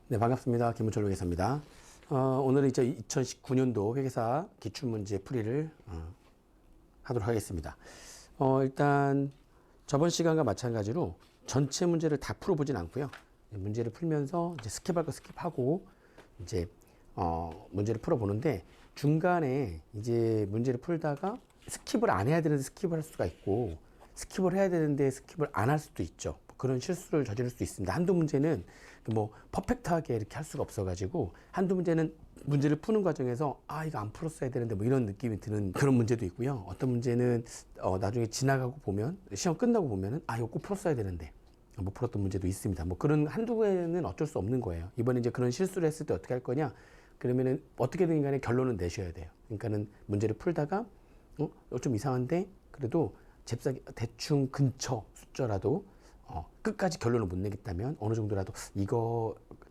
네, 반갑습니다. 김문철 회계사입니다. 오늘은 이제 2019년도 회계사 기출문제 풀이를 하도록 하겠습니다. 일단 저번 시간과 마찬가지로 전체 문제를 다 풀어보진 않고요. 문제를 풀면서 이제 스킵할 거 스킵하고 이제 문제를 풀어보는데 중간에 이제 문제를 풀다가 스킵을 안 해야 되는데 스킵을 할 수가 있고 스킵을 해야 되는데 스킵을 안 할 수도 있죠. 그런 실수를 저지를 수 있습니다. 한두 문제는 뭐 퍼펙트하게 이렇게 할 수가 없어가지고 한두 문제는 문제를 푸는 과정에서 이거 안 풀었어야 되는데 뭐 이런 느낌이 드는 그런 문제도 있고요. 어떤 문제는 나중에 지나가고 보면 시험 끝나고 보면은 이거 꼭 풀었어야 되는데 못 풀었던 문제도 있습니다. 뭐 그런 한두 개는 어쩔 수 없는 거예요. 이번에 이제 그런 실수를 했을 때 어떻게 할 거냐? 그러면은 어떻게든 간에 결론은 내셔야 돼요. 그러니까는 문제를 풀다가 좀 이상한데 그래도 잽싸게 대충 근처 숫자라도 끝까지 결론을 못 내겠다면 어느 정도라도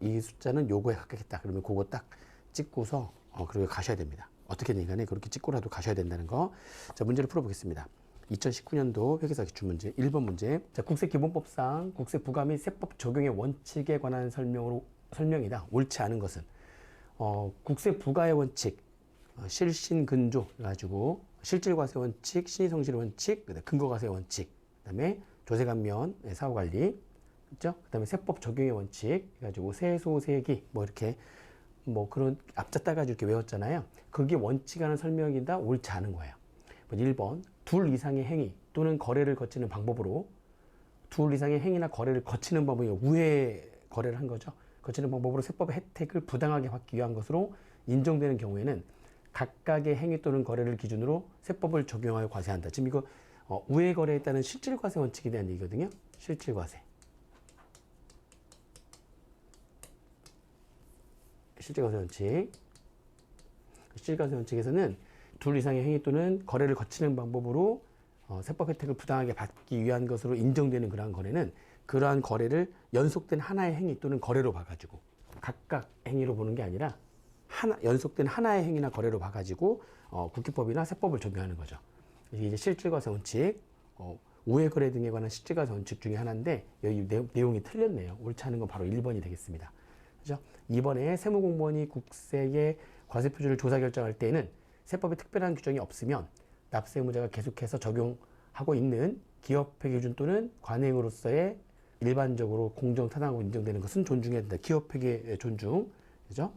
이 숫자는 요거에 가깝겠다. 그러면 그거 딱 찍고서 그리고 가셔야 됩니다. 어떻게든 간에 그렇게 찍고라도 가셔야 된다는 거. 자, 문제를 풀어보겠습니다. 2019년도 회계사 기출문제 1번 문제. 자, 국세기본법상 국세 부과 및 세법 적용의 원칙에 관한 설명이다. 옳지 않은 것은 국세 부과의 원칙, 실신근조 가지고 실질과세 원칙, 신의성실 원칙, 근거과세 원칙, 그다음에 조세감면 사후관리, 그렇죠? 그다음에 세법 적용의 원칙 해가지고 세소세기 이렇게 그런 앞자 따가지고 이렇게 외웠잖아요. 그게 원칙하는 설명이다. 옳지 않은 거예요. 1번 둘 이상의 행위 또는 거래를 거치는 방법으로 둘 이상의 행위나 거래를 거치는 방법이 우회 거래를 한 거죠. 거치는 방법으로 세법의 혜택을 부당하게 받기 위한 것으로 인정되는 경우에는 각각의 행위 또는 거래를 기준으로 세법을 적용하여 과세한다. 지금 이거 우회 거래에 따른 실질과세 원칙에 대한 얘기거든요. 실질과세 원칙. 실질과세 원칙에서는 둘 이상의 행위 또는 거래를 거치는 방법으로 세법 혜택을 부당하게 받기 위한 것으로 인정되는 그러한 거래는 그러한 거래를 연속된 하나의 행위 또는 거래로 봐가지고 각각 행위로 보는 게 아니라 연속된 하나의 행위나 거래로 봐가지고 국기법이나 세법을 적용하는 거죠. 이게 이제 실질과세 원칙, 우회 거래 등에 관한 실질과세 원칙 중에 하나인데 여기 내용이 틀렸네요. 옳지 않은 건 바로 1번이 되겠습니다. 그죠? 2번에 세무공무원이 국세의 과세 표준을 조사 결정할 때에는 세법에 특별한 규정이 없으면 납세 의무자가 계속해서 적용하고 있는 기업회 기준 또는 관행으로서의 일반적으로 공정타당하고 인정되는 것은 존중해야 된다. 기업회계 존중, 그죠?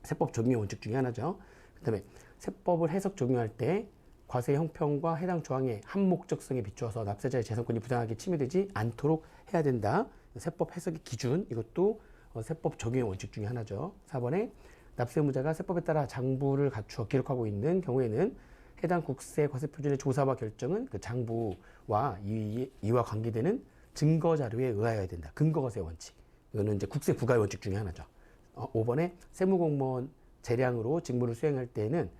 세법 적용의 원칙 중에 하나죠. 그 다음에 세법을 해석 적용할 때 과세 형평과 해당 조항의 한목적성에 비추어서 납세자의 재산권이 부당하게 침해되지 않도록 해야 된다. 세법 해석의 기준, 이것도 세법 적용의 원칙 중에 하나죠. 4번에 납세 의무자가 세법에 따라 장부를 갖추어 기록하고 있는 경우에는 해당 국세 과세 표준의 조사와 결정은 그 장부와 이와 관계되는 증거 자료에 의하여야 된다. 근거과세 원칙. 이거는 이제 국세 부과의 원칙 중에 하나죠. 5번에 세무공무원 재량으로 직무를 수행할 때에는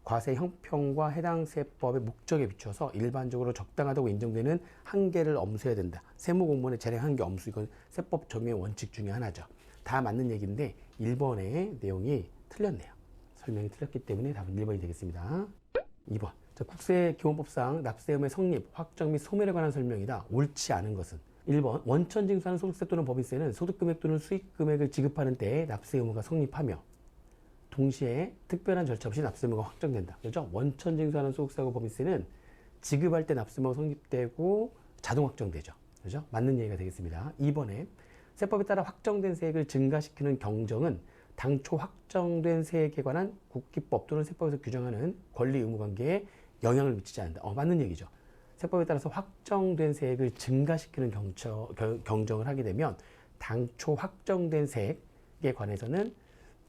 과세 형평과 해당 세법의 목적에 비추어서 일반적으로 적당하다고 인정되는 한계를 엄수해야 된다. 세무공무원의 재량 한계 엄수, 이건 세법 적용의 원칙 중에 하나죠. 다 맞는 얘기인데 1번의 내용이 틀렸네요. 설명이 틀렸기 때문에 답은 1번이 되겠습니다. 2번. 자, 국세기본법상 납세 의무의 성립, 확정 및 소멸에 관한 설명이다. 옳지 않은 것은 1번 원천 징수하는 소득세 또는 법인세는 소득금액 또는 수익금액을 지급하는 때에 납세 의무가 성립하며 동시에 특별한 절차 없이 납세 의무가 확정된다. 그렇죠? 원천 징수하는 소득세하고 법인세는 지급할 때 납세 의무가 성립되고 자동 확정되죠. 그렇죠? 맞는 얘기가 되겠습니다. 2번에 세법에 따라 확정된 세액을 증가시키는 경정은 당초 확정된 세액에 관한 국기법 또는 세법에서 규정하는 권리 의무 관계에 영향을 미치지 않는다. 맞는 얘기죠. 세법에 따라서 확정된 세액을 증가시키는 경정을 하게 되면 당초 확정된 세액에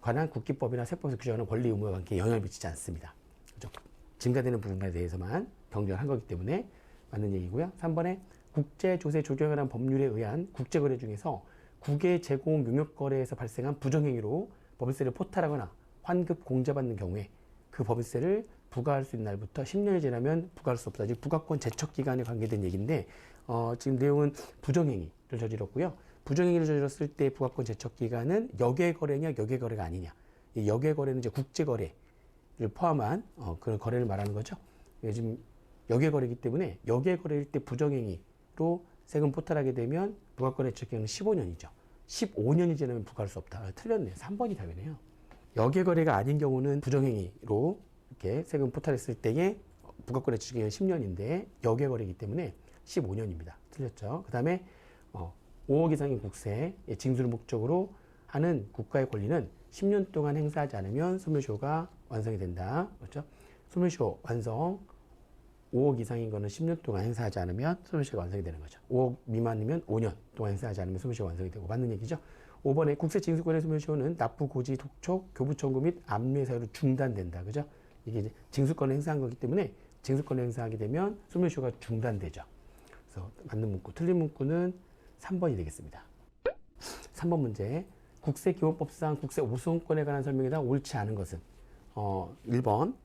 관한 국기법이나 세법에서 규정하는 권리 의무와 관계에 영향을 미치지 않습니다. 그죠? 증가되는 부분에 대해서만 경정을 한 거기 때문에 맞는 얘기고요. 3번에 국제조세 조정에 관한 법률에 의한 국제거래 중에서 국외 제공 용역거래에서 발생한 부정행위로 법인세를 포탈하거나 환급 공제받는 경우에 그 법인세를 부과할 수 있는 날부터 10년이 지나면 부과할 수 없다. 즉 부과권 제척 기간에 관계된 얘기인데 지금 내용은 부정행위를 저질렀고요. 부정행위를 저질렀을 때 부과권 제척 기간은 역외거래냐 역외거래가 아니냐. 이 역외거래는 이제 국제거래를 포함한 그런 거래를 말하는 거죠. 지금 역외거래이기 때문에 역외거래일 때 부정행위로 세금 포탈하게 되면 부과권 제척 기간은 15년이죠. 15년이 지나면 부과할 수 없다. 틀렸네요. 3번이 답이네요. 역외거래가 아닌 경우는 부정행위로 이렇게 세금 포탈했을 때에 부가권의 지중계는 10년인데 역외거래이기 때문에 15년입니다. 틀렸죠. 그 다음에 5억 이상의 국세 징수를 목적으로 하는 국가의 권리는 10년 동안 행사하지 않으면 소멸시효가 완성이 된다. 그렇죠? 소멸시효 완성 5억 이상인 거는 10년 동안 행사하지 않으면 소멸시효가 완성이 되는 거죠. 5억 미만이면 5년 동안 행사하지 않으면 소멸시효가 완성이 되고 맞는 얘기죠. 5번에 국세 징수권의 소멸시효는 납부, 고지, 독촉, 교부 청구 및 압류의 사유로 중단된다. 그죠? 이게 이제 징수권을 행사한 거기 때문에 징수권을 행사하게 되면 소멸시효가 중단되죠. 그래서 맞는 문구, 틀린 문구는 3번이 되겠습니다. 3번 문제. 국세기본법상 국세 우선권에 관한 설명이다. 옳지 않은 것은 1번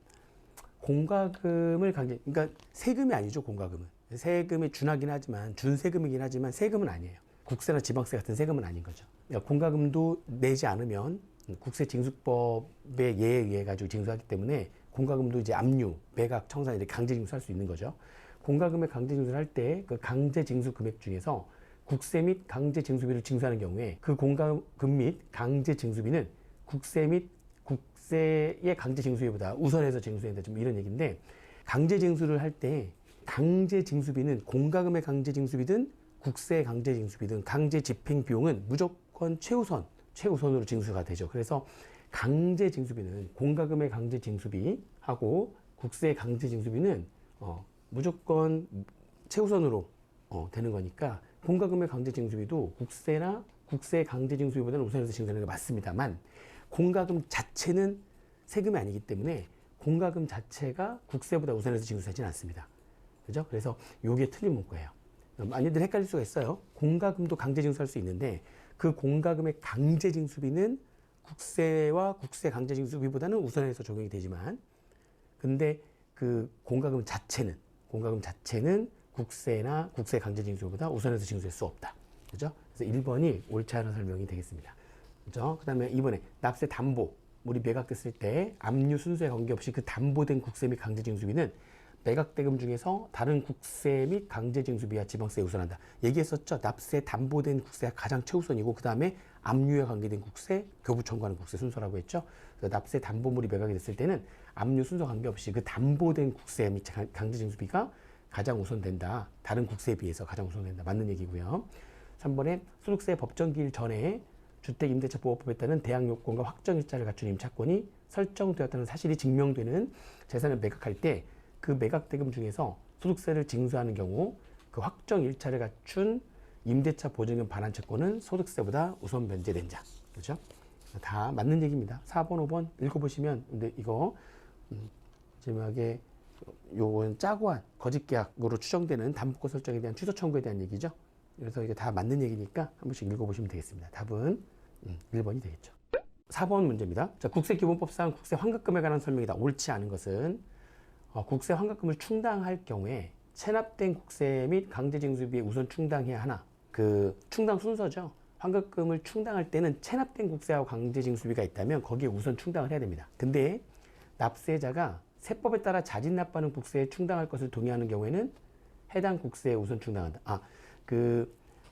공과금을 그러니까 세금이 아니죠. 공과금은 세금에 준하긴 하지만 준세금이긴 하지만 세금은 아니에요. 국세나 지방세 같은 세금은 아닌 거죠. 그러니까 공과금도 내지 않으면 국세징수법의 예에 의해 가지고 징수하기 때문에 공과금도 이제 압류, 매각, 청산 이렇게 강제징수할 수 있는 거죠. 공과금의 강제징수를 할 때 그 강제징수 금액 중에서 국세 및 강제징수비를 징수하는 경우에 그 공과금 및 강제징수비는 국세 및 국세의 강제징수비보다 우선해서 징수해야 된다. 좀 이런 얘기인데 강제징수를 할 때 강제징수비는 공과금의 강제징수비든 국세 강제징수비든 강제집행 비용은 무조건 최우선으로 징수가 되죠. 그래서 강제징수비는 공과금의 강제징수비하고 국세 강제징수비는 무조건 최우선으로 되는 거니까 공과금의 강제징수비도 국세나 국세 강제징수비보다는 우선해서 징수하는 게 맞습니다만 공과금 자체는 세금이 아니기 때문에 공과금 자체가 국세보다 우선해서 징수하지는 않습니다. 그죠? 그래서 이게 틀린 문구예요. 많이들 헷갈릴 수가 있어요. 공과금도 강제징수할 수 있는데 그 공과금의 강제징수비는 국세와 국세 강제징수비보다는 우선해서 적용이 되지만 근데 그 공과금 자체는 국세나 국세 강제징수비보다 우선해서 징수할 수 없다. 그죠? 그래서 1번이 옳지 않은 설명이 되겠습니다. 그죠? 그 다음에 2번에 납세 담보물이 매각됐을 때 압류 순서에 관계없이 그 담보된 국세 및 강제징수비는 매각대금 중에서 다른 국세 및 강제징수비와 지방세에 우선한다. 얘기했었죠. 납세 담보된 국세가 가장 최우선이고 그 다음에 압류에 관계된 국세, 교부 청구하는 국세 순서라고 했죠. 그래서 납세 담보물이 매각이 됐을 때는 압류 순서 관계없이 그 담보된 국세 및 강제징수비가 가장 우선된다. 다른 국세에 비해서 가장 우선된다. 맞는 얘기고요. 3번에 소득세 법정기일 전에 주택임대차보호법에 따른 대항요건과 확정일자를 갖춘 임차권이 설정되었다는 사실이 증명되는 재산을 매각할 때 그 매각대금 중에서 소득세를 징수하는 경우 그 확정일자를 갖춘 임대차 보증금 반환 채권은 소득세보다 우선 면제된다. 그렇죠? 다 맞는 얘기입니다. 4번, 5번 읽어보시면 근데 이거 마지막에 요건 짜고한 거짓계약으로 추정되는 담보권 설정에 대한 취소 청구에 대한 얘기죠. 그래서 이게 다 맞는 얘기니까 한 번씩 읽어보시면 되겠습니다. 답은 1번이 되겠죠. 4번 문제입니다. 자, 국세기본법상 국세 환급금에 관한 설명이다. 옳지 않은 것은 국세 환급금을 충당할 경우에 체납된 국세 및 강제징수비에 우선 충당해야 하나. 그 충당 순서죠. 환급금을 충당할 때는 체납된 국세하고 강제징수비가 있다면 거기에 우선 충당을 해야 됩니다. 근데 납세자가 세법에 따라 자진 납부하는 국세에 충당할 것을 동의하는 경우에는 해당 국세에 우선 충당한다.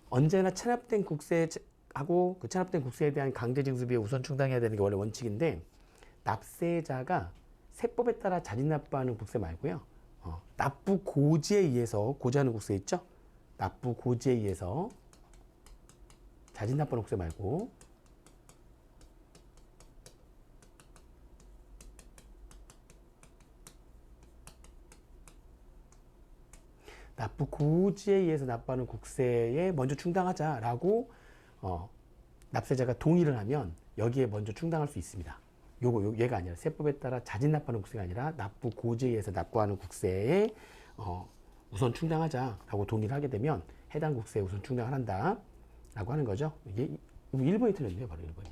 언제나 체납된 국세하고 그 체납된 국세에 대한 강제징수비에 우선 충당해야 되는 게 원래 원칙인데 납세자가 세법에 따라 자진 납부하는 국세 말고요. 납부 고지에 의해서 고지하는 국세 있죠? 납부 고지에 의해서 자진 납부하는 국세 말고 납부 고지에 의해서 납부하는 국세에 먼저 충당하자라고 납세자가 동의를 하면 여기에 먼저 충당할 수 있습니다. 얘가 아니라 세법에 따라 자진 납부하는 국세가 아니라 납부 고지에 의해서 납부하는 국세에 우선 충당하자라고 동의를 하게 되면 해당 국세에 우선 충당을 한다라고 하는 거죠. 이게 1번이 틀렸네요. 바로 1번이.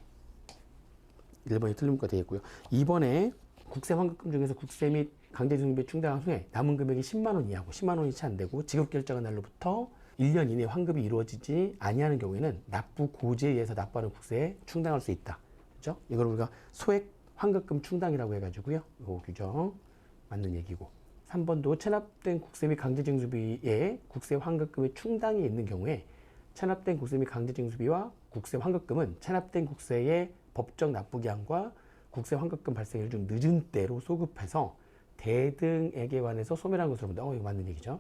1번이 틀린 문구가 되겠고요. 2번에 국세 환급금 중에서 국세 및 강제징수비에 충당한 후에 남은 금액이 10만 원 이하고 10만 원이 채 안 되고 지급 결정한 날로부터 1년 이내 환급이 이루어지지 아니하는 경우에는 납부 고지에 의해서 납부하는 국세에 충당할 수 있다. 그렇죠? 이걸 우리가 소액 환급금 충당이라고 해가지고요. 이 규정 맞는 얘기고. 3번도 체납된 국세 및 강제징수비에 국세 환급금의 충당이 있는 경우에 체납된 국세 및 강제징수비와 국세 환급금은 체납된 국세의 법정 납부기한과 국세 환급금 발생일 중 늦은 때로 소급해서 대등에게 관해서 소멸한 것으로 본다. 이거 맞는 얘기죠.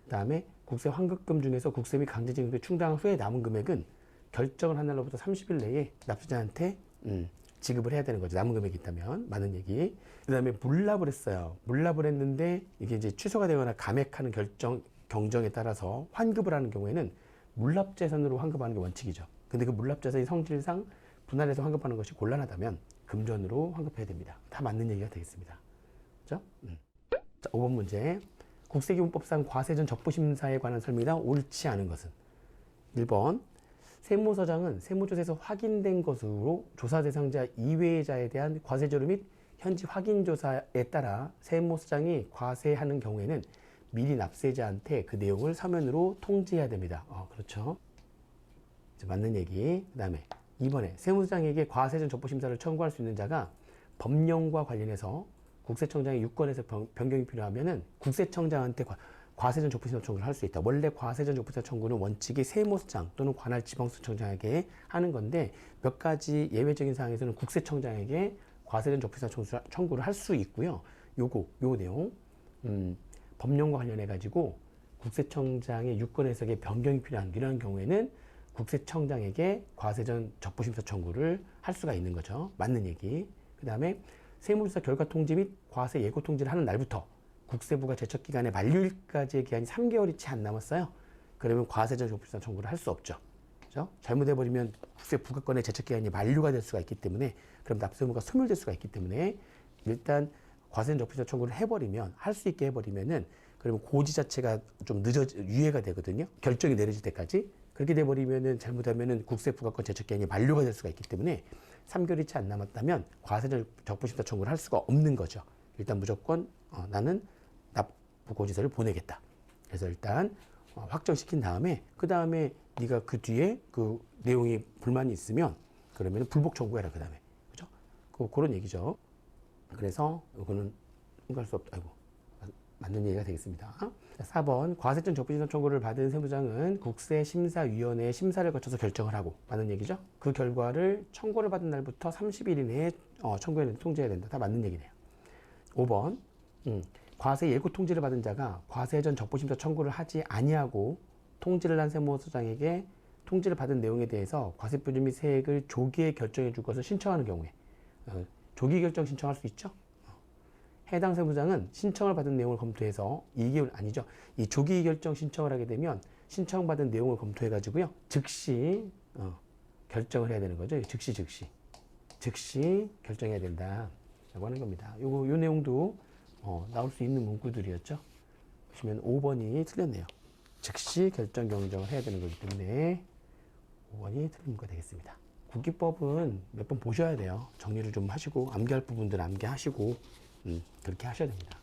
그 다음에 국세 환급금 중에서 국세 및 강제징수비 충당한 후에 남은 금액은 결정을 한 날로부터 30일 내에 납세자한테 지급을 해야 되는 거죠. 남은 금액이 있다면. 맞는 얘기. 그 다음에 물납을 했어요. 물납을 했는데 이게 이제 취소가 되거나 감액하는 경정에 따라서 환급을 하는 경우에는 물납재산으로 환급하는 게 원칙이죠. 근데 그 물납재산이 성질상 분할해서 환급하는 것이 곤란하다면 금전으로 환급해야 됩니다. 다 맞는 얘기가 되겠습니다. 그죠? 자, 5번 문제. 국세기본법상 과세전 적부심사에 관한 설명이다. 옳지 않은 것은 1번 세무서장은 세무조사에서 확인된 것으로 조사 대상자 이외의 자에 대한 과세조례 및 현지 확인조사에 따라 세무서장이 과세하는 경우에는 미리 납세자한테 그 내용을 서면으로 통지해야 됩니다. 그렇죠. 이제 맞는 얘기. 그 다음에 2번에 세무서장에게 과세전 적부심사를 청구할 수 있는 자가 법령과 관련해서 국세청장의 유권에서 변경이 필요하면은 국세청장한테 과세전 적부심사 청구를 할 수 있다. 원래 과세전 적부심사 청구는 원칙이 세무서장 또는 관할 지방서청장에게 하는 건데 몇 가지 예외적인 사항에서는 국세청장에게 과세전 적부심사 청구를 할 수 있고요. 요 내용 법령과 관련해 가지고 국세청장의 유권 해석에 변경이 필요한 이런 경우에는 국세청장에게 과세전 적부심사 청구를 할 수가 있는 거죠. 맞는 얘기. 그 다음에 세무조사 결과 통지 및 과세 예고 통지를 하는 날부터 국세부가 제척기간의 만료일까지의 기한이 3개월이 채 안 남았어요. 그러면 과세전 적부심사 청구를 할 수 없죠. 그죠? 잘못해버리면 국세부가권의 제척기간이 만료가 될 수가 있기 때문에 그럼 납세 의무가 소멸될 수가 있기 때문에 일단 과세전 적부심사 청구를 해버리면 할 수 있게 해버리면은 그러면 고지 자체가 좀 유예가 되거든요. 결정이 내려질 때까지. 그렇게 돼버리면은 잘못하면은 국세부가권 제척기한이 만료가 될 수가 있기 때문에 3개월이 채 안 남았다면 과세전 적부심사 청구를 할 수가 없는 거죠. 일단 무조건 나는 납부고지서를 보내겠다. 그래서 일단 확정시킨 다음에 그 다음에 네가 그 뒤에 그 내용이 불만이 있으면 그러면 불복 청구해라. 그 다음에 그죠? 그런 얘기죠. 그래서 이거는 통과할 수 없다. 아이고 맞는 얘기가 되겠습니다. 자, 4번 과세전 적부심사 청구를 받은 세무장은 국세심사위원회의 심사를 거쳐서 결정을 하고 맞는 얘기죠. 그 결과를 청구를 받은 날부터 30일 이내에 청구해야 통지해야 된다. 다 맞는 얘기네요. 5번 과세 예고 통지를 받은 자가 과세전 적부심사 청구를 하지 아니하고 통지를 한 세무서장에게 통지를 받은 내용에 대해서 과세표준 및 세액을 조기에 결정해 줄 것을 신청하는 경우에 조기 결정 신청할 수 있죠. 해당 세무장은 신청을 받은 내용을 검토해서 2개월 아니죠. 이 조기 결정 신청을 하게 되면 신청받은 내용을 검토해 가지고요. 즉시 결정을 해야 되는 거죠. 즉시 결정해야 된다라고 하는 겁니다. 요 내용도 나올 수 있는 문구들이었죠. 보시면 5번이 틀렸네요. 즉시 결정 경정을 해야 되는 거기 때문에 5번이 틀린 문구가 되겠습니다. 국기법은 몇 번 보셔야 돼요. 정리를 좀 하시고 암기할 부분들 암기하시고 그렇게 하셔야 됩니다.